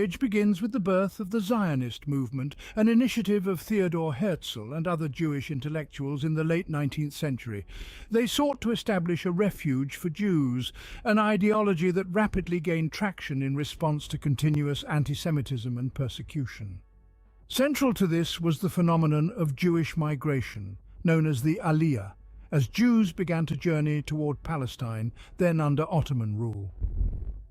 Age begins with the birth of the Zionist movement, an initiative of Theodor Herzl and other Jewish intellectuals in the late 19th century. They sought to establish a refuge for Jews, an ideology that rapidly gained traction in response to continuous anti-Semitism and persecution. Central to this was the phenomenon of Jewish migration, known as the Aliyah, as Jews began to journey toward Palestine, then under Ottoman rule.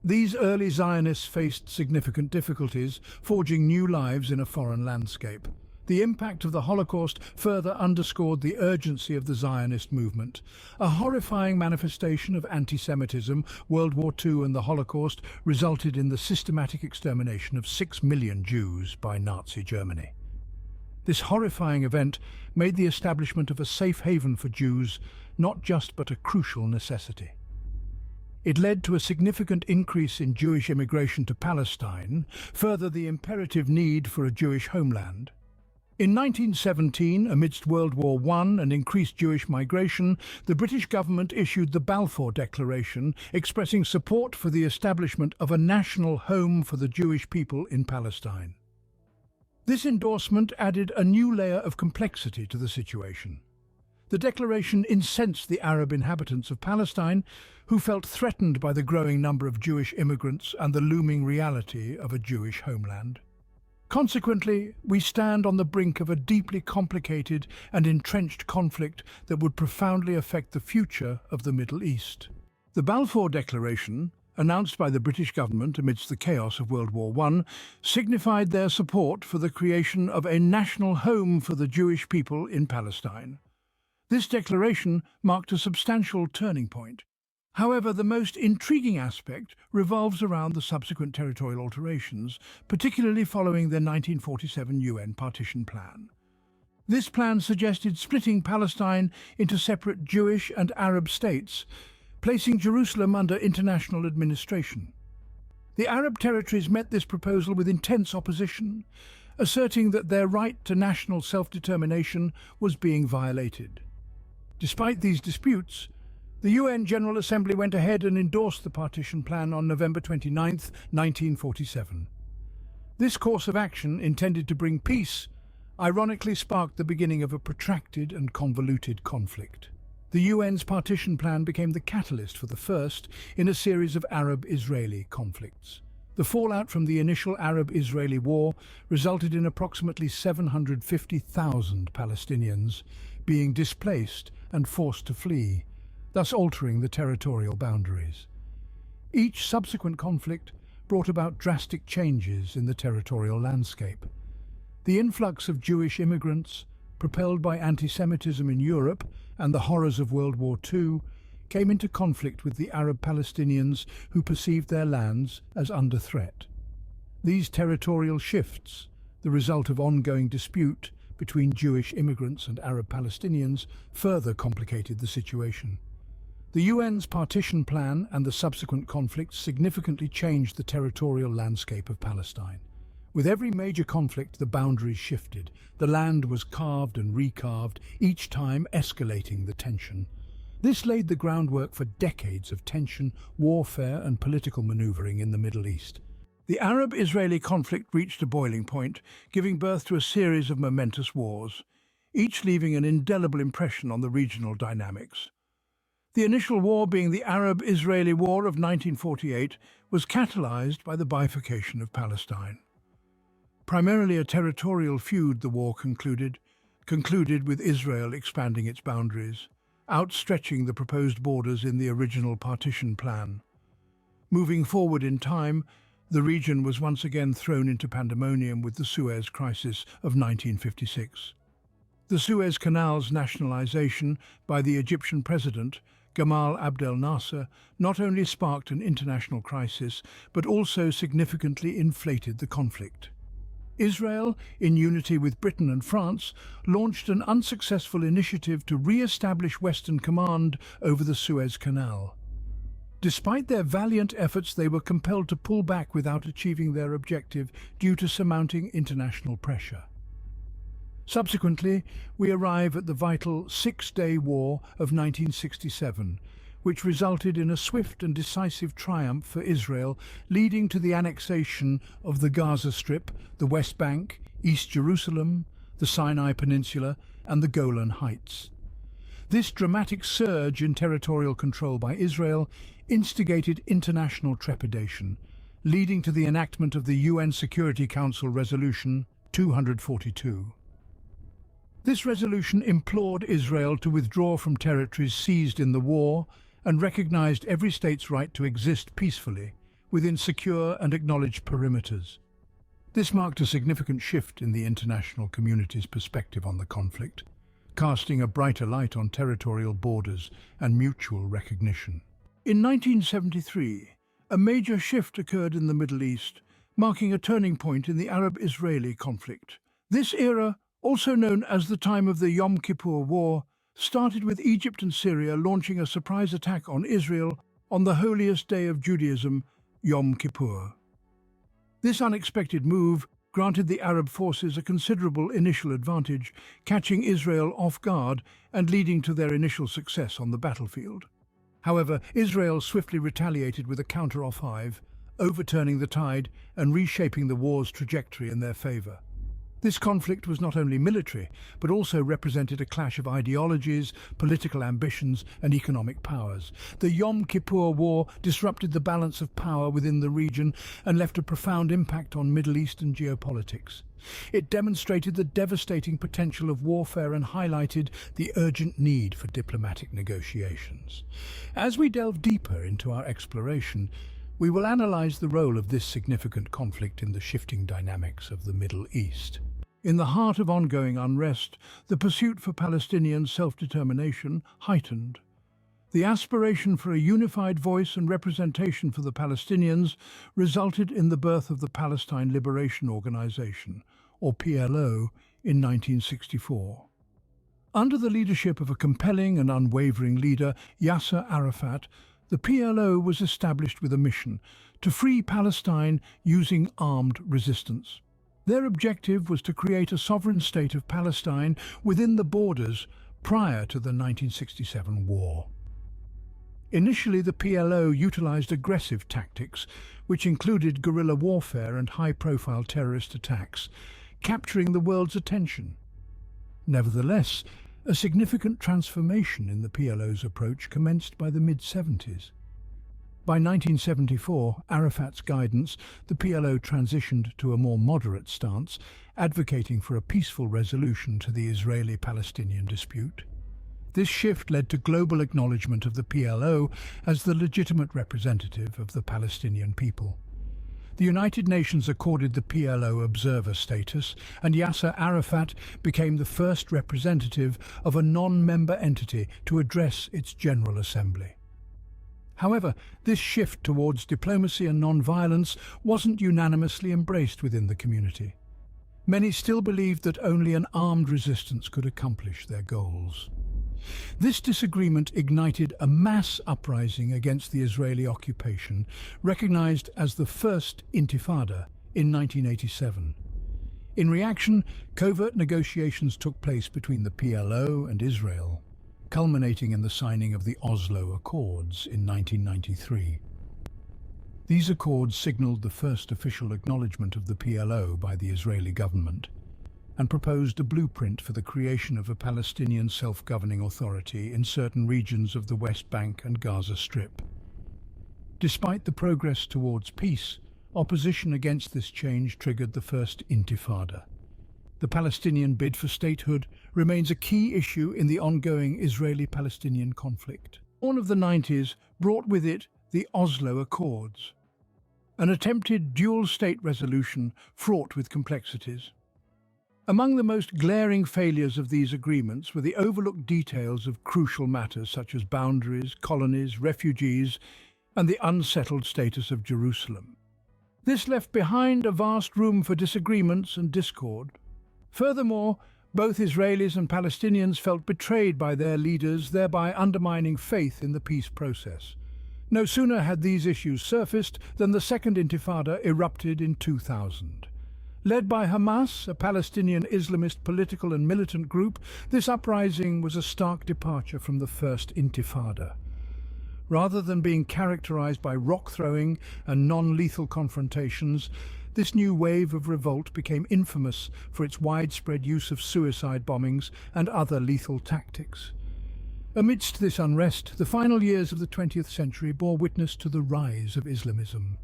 These early Zionists faced significant difficulties, forging new lives in a foreign landscape. The impact of the Holocaust further underscored the urgency of the Zionist movement. A horrifying manifestation of anti-Semitism, World War II and the Holocaust resulted in the systematic extermination of 6 million Jews by Nazi Germany. This horrifying event made the establishment of a safe haven for Jews not just but a crucial necessity. It led to a significant increase in Jewish immigration to Palestine, further the imperative need for a Jewish homeland. In 1917, amidst World War I and increased Jewish migration, the British government issued the Balfour Declaration, expressing support for the establishment of a national home for the Jewish people in Palestine. This endorsement added a new layer of complexity to the situation. The declaration incensed the Arab inhabitants of Palestine, who felt threatened by the growing number of Jewish immigrants and the looming reality of a Jewish homeland. Consequently, we stand on the brink of a deeply complicated and entrenched conflict that would profoundly affect the future of the Middle East. The Balfour Declaration, announced by the British government amidst the chaos of World War I, signified their support for the creation of a national home for the Jewish people in Palestine. This declaration marked a substantial turning point. However, the most intriguing aspect revolves around the subsequent territorial alterations, particularly following the 1947 UN partition plan. This plan suggested splitting Palestine into separate Jewish and Arab states, placing Jerusalem under international administration. The Arab territories met this proposal with intense opposition, asserting that their right to national self-determination was being violated. Despite these disputes, the UN General Assembly went ahead and endorsed the partition plan on November 29, 1947. This course of action, intended to bring peace, ironically sparked the beginning of a protracted and convoluted conflict. The UN's partition plan became the catalyst for the first in a series of Arab-Israeli conflicts. The fallout from the initial Arab-Israeli war resulted in approximately 750,000 Palestinians being displaced and forced to flee, thus altering the territorial boundaries. Each subsequent conflict brought about drastic changes in the territorial landscape. The influx of Jewish immigrants, propelled by anti-Semitism in Europe and the horrors of World War II, came into conflict with the Arab Palestinians who perceived their lands as under threat. These territorial shifts, the result of ongoing dispute between Jewish immigrants and Arab Palestinians, further complicated the situation. The UN's partition plan and the subsequent conflicts significantly changed the territorial landscape of Palestine. With every major conflict, the boundaries shifted. The land was carved and recarved, each time escalating the tension. This laid the groundwork for decades of tension, warfare, and political maneuvering in the Middle East. The Arab-Israeli conflict reached a boiling point, giving birth to a series of momentous wars, each leaving an indelible impression on the regional dynamics. The initial war, being the Arab-Israeli War of 1948, was catalyzed by the bifurcation of Palestine. Primarily a territorial feud, the war concluded with Israel expanding its boundaries, outstretching the proposed borders in the original partition plan. Moving forward in time, the region was once again thrown into pandemonium with the Suez Crisis of 1956. The Suez Canal's nationalization by the Egyptian president, Gamal Abdel Nasser, not only sparked an international crisis, but also significantly inflated the conflict. Israel, in unity with Britain and France, launched an unsuccessful initiative to re-establish Western command over the Suez Canal. Despite their valiant efforts, they were compelled to pull back without achieving their objective due to surmounting international pressure. Subsequently, we arrive at the vital Six-Day War of 1967, which resulted in a swift and decisive triumph for Israel, leading to the annexation of the Gaza Strip, the West Bank, East Jerusalem, the Sinai Peninsula, and the Golan Heights. This dramatic surge in territorial control by Israel instigated international trepidation, leading to the enactment of the UN Security Council Resolution 242. This resolution implored Israel to withdraw from territories seized in the war and recognized every state's right to exist peacefully within secure and acknowledged perimeters. This marked a significant shift in the international community's perspective on the conflict, casting a brighter light on territorial borders and mutual recognition. In 1973, a major shift occurred in the Middle East, marking a turning point in the Arab-Israeli conflict. This era, also known as the time of the Yom Kippur War, started with Egypt and Syria launching a surprise attack on Israel on the holiest day of Judaism, Yom Kippur. This unexpected move granted the Arab forces a considerable initial advantage, catching Israel off guard and leading to their initial success on the battlefield. However, Israel swiftly retaliated with a counter-offensive, overturning the tide and reshaping the war's trajectory in their favor. This conflict was not only military, but also represented a clash of ideologies, political ambitions, and economic powers. The Yom Kippur War disrupted the balance of power within the region and left a profound impact on Middle Eastern geopolitics. It demonstrated the devastating potential of warfare and highlighted the urgent need for diplomatic negotiations. As we delve deeper into our exploration, we will analyze the role of this significant conflict in the shifting dynamics of the Middle East. In the heart of ongoing unrest, the pursuit for Palestinian self-determination heightened. The aspiration for a unified voice and representation for the Palestinians resulted in the birth of the Palestine Liberation Organization, or PLO, in 1964. Under the leadership of a compelling and unwavering leader, Yasser Arafat, the PLO was established with a mission to free Palestine using armed resistance. Their objective was to create a sovereign state of Palestine within the borders prior to the 1967 war. Initially, the PLO utilized aggressive tactics, which included guerrilla warfare and high-profile terrorist attacks, capturing the world's attention. Nevertheless, a significant transformation in the PLO's approach commenced by the mid-70s. By 1974, Arafat's guidance, the PLO transitioned to a more moderate stance, advocating for a peaceful resolution to the Israeli-Palestinian dispute. This shift led to global acknowledgement of the PLO as the legitimate representative of the Palestinian people. The United Nations accorded the PLO observer status, and Yasser Arafat became the first representative of a non-member entity to address its General Assembly. However, this shift towards diplomacy and non-violence wasn't unanimously embraced within the community. Many still believed that only an armed resistance could accomplish their goals. This disagreement ignited a mass uprising against the Israeli occupation, recognized as the First Intifada in 1987. In reaction, covert negotiations took place between the PLO and Israel, culminating in the signing of the Oslo Accords in 1993. These accords signaled the first official acknowledgement of the PLO by the Israeli government and proposed a blueprint for the creation of a Palestinian self-governing authority in certain regions of the West Bank and Gaza Strip. Despite the progress towards peace, opposition against this change triggered the First Intifada. The Palestinian bid for statehood remains a key issue in the ongoing Israeli-Palestinian conflict. Dawn of the 90s brought with it the Oslo Accords, an attempted dual-state resolution fraught with complexities. Among the most glaring failures of these agreements were the overlooked details of crucial matters such as boundaries, colonies, refugees, and the unsettled status of Jerusalem. This left behind a vast room for disagreements and discord. Furthermore, both Israelis and Palestinians felt betrayed by their leaders, thereby undermining faith in the peace process. No sooner had these issues surfaced than the Second Intifada erupted in 2000. Led by Hamas, a Palestinian Islamist political and militant group, this uprising was a stark departure from the First Intifada. Rather than being characterized by rock-throwing and non-lethal confrontations, this new wave of revolt became infamous for its widespread use of suicide bombings and other lethal tactics. Amidst this unrest, the final years of the 20th century bore witness to the rise of Islamism.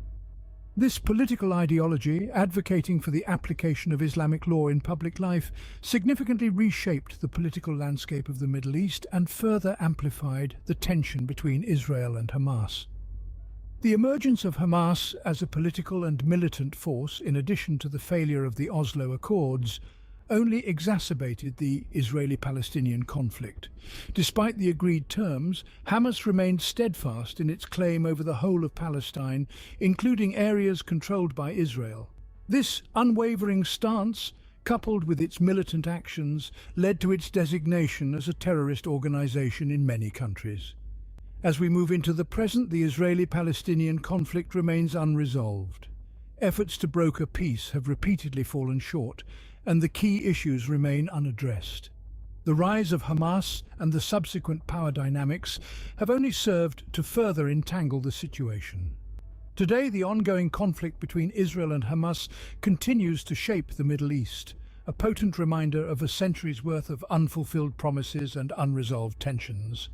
This political ideology, advocating for the application of Islamic law in public life, significantly reshaped the political landscape of the Middle East and further amplified the tension between Israel and Hamas. The emergence of Hamas as a political and militant force, in addition to the failure of the Oslo Accords, only exacerbated the Israeli-Palestinian conflict. Despite the agreed terms, Hamas remained steadfast in its claim over the whole of Palestine, including areas controlled by Israel. This unwavering stance, coupled with its militant actions, led to its designation as a terrorist organization in many countries. As we move into the present, the Israeli-Palestinian conflict remains unresolved. Efforts to broker peace have repeatedly fallen short, and the key issues remain unaddressed. The rise of Hamas and the subsequent power dynamics have only served to further entangle the situation. Today, the ongoing conflict between Israel and Hamas continues to shape the Middle East, a potent reminder of a century's worth of unfulfilled promises and unresolved tensions.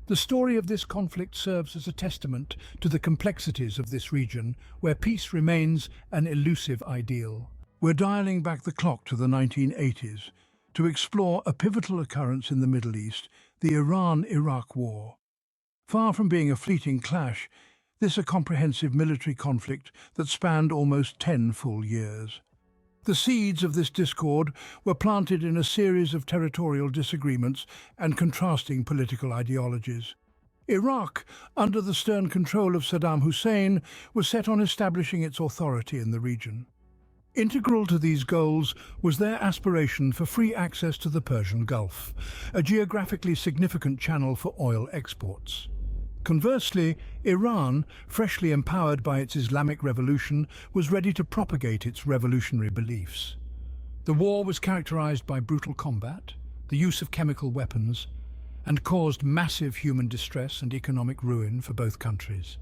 The story of this conflict serves as a testament to the complexities of this region, where peace remains an elusive ideal. We're dialing back the clock to the 1980s to explore a pivotal occurrence in the Middle East, the Iran-Iraq War. Far from being a fleeting clash, this is a comprehensive military conflict that spanned almost 10 full years. The seeds of this discord were planted in a series of territorial disagreements and contrasting political ideologies. Iraq, under the stern control of Saddam Hussein, was set on establishing its authority in the region. Integral to these goals was their aspiration for free access to the Persian Gulf, a geographically significant channel for oil exports. Conversely, Iran, freshly empowered by its Islamic revolution, was ready to propagate its revolutionary beliefs. The war was characterized by brutal combat, the use of chemical weapons, and caused massive human distress and economic ruin for both countries.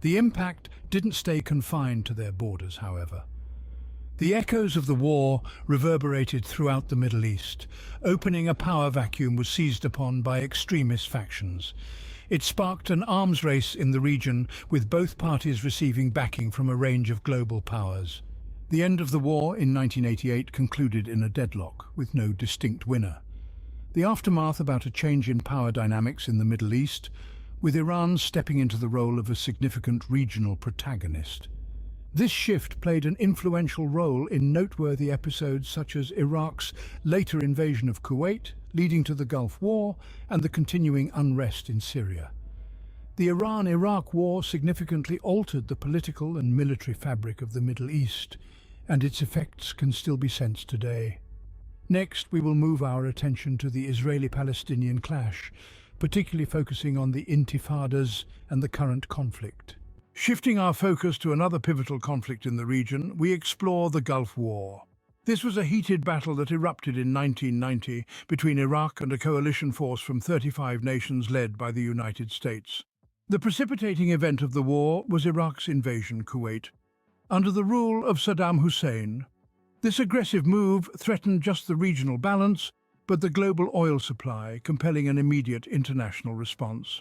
The impact didn't stay confined to their borders, however. The echoes of the war reverberated throughout the Middle East. Opening a power vacuum was seized upon by extremist factions. It sparked an arms race in the region, with both parties receiving backing from a range of global powers. The end of the war in 1988 concluded in a deadlock, with no distinct winner. The aftermath about a change in power dynamics in the Middle East, with Iran stepping into the role of a significant regional protagonist. This shift played an influential role in noteworthy episodes such as Iraq's later invasion of Kuwait, leading to the Gulf War, and the continuing unrest in Syria. The Iran-Iraq War significantly altered the political and military fabric of the Middle East, and its effects can still be sensed today. Next, we will move our attention to the Israeli-Palestinian clash, particularly focusing on the intifadas and the current conflict. Shifting our focus to another pivotal conflict in the region, we explore the Gulf War. This was a heated battle that erupted in 1990 between Iraq and a coalition force from 35 nations led by the United States. The precipitating event of the war was Iraq's invasion of Kuwait. Under the rule of Saddam Hussein, this aggressive move threatened just the regional balance, but the global oil supply, compelling an immediate international response.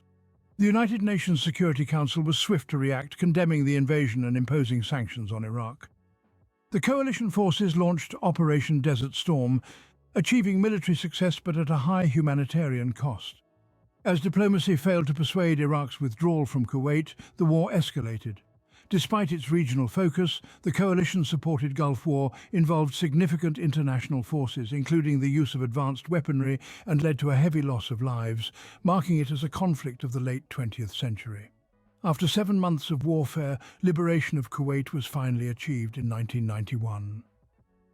The United Nations Security Council was swift to react, condemning the invasion and imposing sanctions on Iraq. The coalition forces launched Operation Desert Storm, achieving military success but at a high humanitarian cost. As diplomacy failed to persuade Iraq's withdrawal from Kuwait, the war escalated. Despite its regional focus, the coalition-supported Gulf War involved significant international forces, including the use of advanced weaponry, and led to a heavy loss of lives, marking it as a conflict of the late 20th century. After 7 months of warfare, liberation of Kuwait was finally achieved in 1991.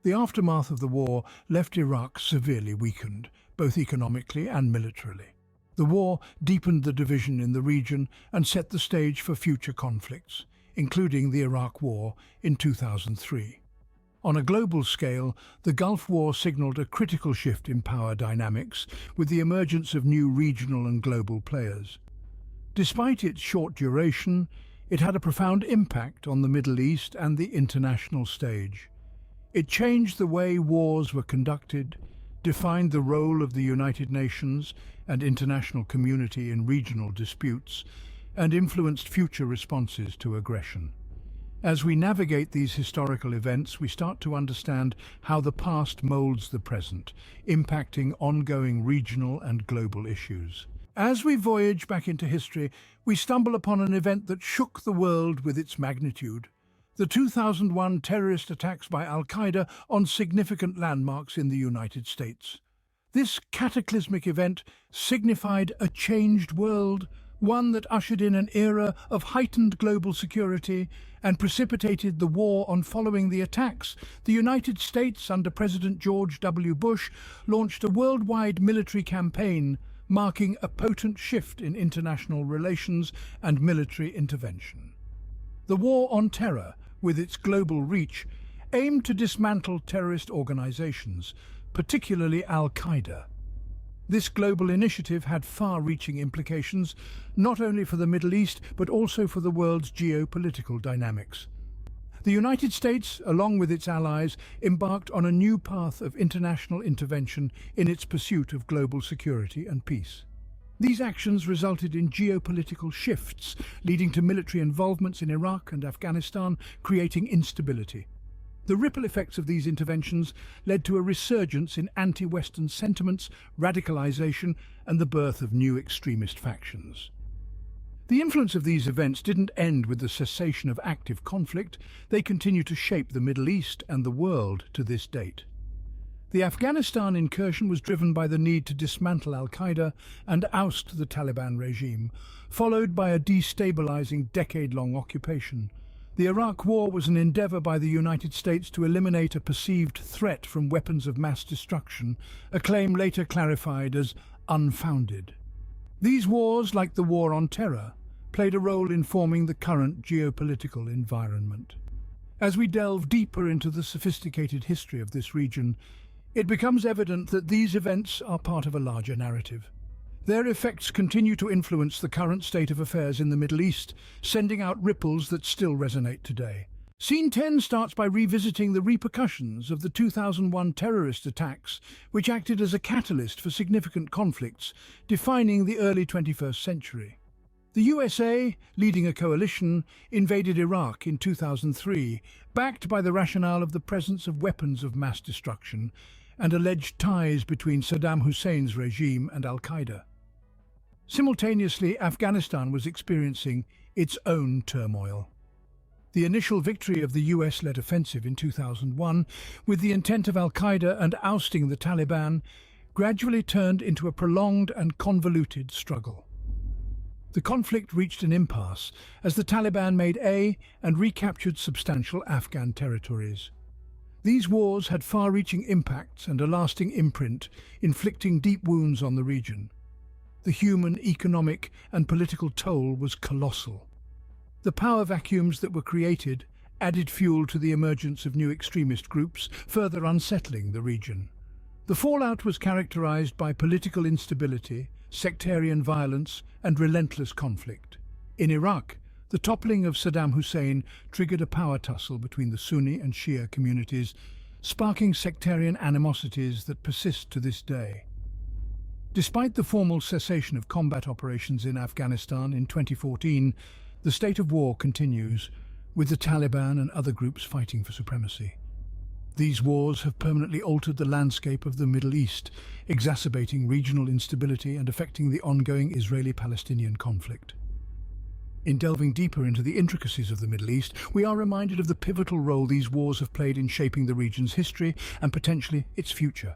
The aftermath of the war left Iraq severely weakened, both economically and militarily. The war deepened the division in the region and set the stage for future conflicts, including the Iraq War in 2003. On a global scale, the Gulf War signaled a critical shift in power dynamics, with the emergence of new regional and global players. Despite its short duration, it had a profound impact on the Middle East and the international stage. It changed the way wars were conducted, defined the role of the United Nations and international community in regional disputes, and influenced future responses to aggression. As we navigate these historical events, we start to understand how the past molds the present, impacting ongoing regional and global issues. As we voyage back into history, we stumble upon an event that shook the world with its magnitude: the 2001 terrorist attacks by Al-Qaeda on significant landmarks in the United States. This cataclysmic event signified a changed world, one that ushered in an era of heightened global security and precipitated the war on. Following the attacks, the United States, under President George W. Bush, launched a worldwide military campaign, marking a potent shift in international relations and military intervention. The War on Terror, with its global reach, aimed to dismantle terrorist organizations, particularly Al-Qaeda. This global initiative had far-reaching implications, not only for the Middle East, but also for the world's geopolitical dynamics. The United States, along with its allies, embarked on a new path of international intervention in its pursuit of global security and peace. These actions resulted in geopolitical shifts, leading to military involvements in Iraq and Afghanistan, creating instability. The ripple effects of these interventions led to a resurgence in anti-Western sentiments, radicalization, and the birth of new extremist factions. The influence of these events didn't end with the cessation of active conflict. They continue to shape the Middle East and the world to this date. The Afghanistan incursion was driven by the need to dismantle Al-Qaeda and oust the Taliban regime, followed by a destabilizing decade-long occupation. The Iraq War was an endeavor by the United States to eliminate a perceived threat from weapons of mass destruction, a claim later clarified as unfounded. These wars, like the War on Terror, played a role in forming the current geopolitical environment. As we delve deeper into the sophisticated history of this region, it becomes evident that these events are part of a larger narrative. Their effects continue to influence the current state of affairs in the Middle East, sending out ripples that still resonate today. Scene 10 starts by revisiting the repercussions of the 2001 terrorist attacks, which acted as a catalyst for significant conflicts, defining the early 21st century. The USA, leading a coalition, invaded Iraq in 2003, backed by the rationale of the presence of weapons of mass destruction and alleged ties between Saddam Hussein's regime and Al-Qaeda. Simultaneously, Afghanistan was experiencing its own turmoil. The initial victory of the US-led offensive in 2001, with the intent of Al-Qaeda and ousting the Taliban, gradually turned into a prolonged and convoluted struggle. The conflict reached an impasse as the Taliban made and recaptured substantial Afghan territories. These wars had far-reaching impacts and a lasting imprint, inflicting deep wounds on the region. The human, economic, and political toll was colossal. The power vacuums that were created added fuel to the emergence of new extremist groups, further unsettling the region. The fallout was characterized by political instability, sectarian violence, and relentless conflict. In Iraq, the toppling of Saddam Hussein triggered a power tussle between the Sunni and Shia communities, sparking sectarian animosities that persist to this day. Despite the formal cessation of combat operations in Afghanistan in 2014, the state of war continues, with the Taliban and other groups fighting for supremacy. These wars have permanently altered the landscape of the Middle East, exacerbating regional instability and affecting the ongoing Israeli-Palestinian conflict. In delving deeper into the intricacies of the Middle East, we are reminded of the pivotal role these wars have played in shaping the region's history and potentially its future.